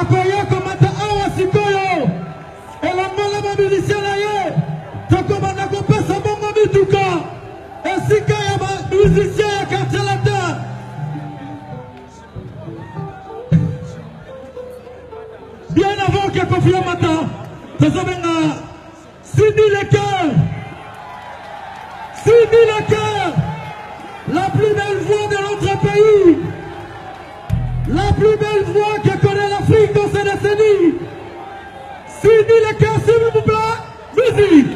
akoya komata awa sikoyo elongola babilisia na ye tokobanda kopesa bongo mituka esika ya bamusicien ya quartier latin. Bien avant que Kofi Amata tozobenga Sidi le cœur, Sidi le cœur, la plus belle voix de notre pays, la plus belle voix que connaît l'Afrique dans ces décennies. Sidi le cœur, s'il vous plaît, musique.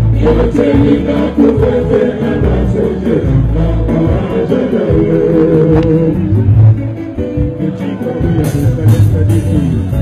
Yo te digo, Expedition.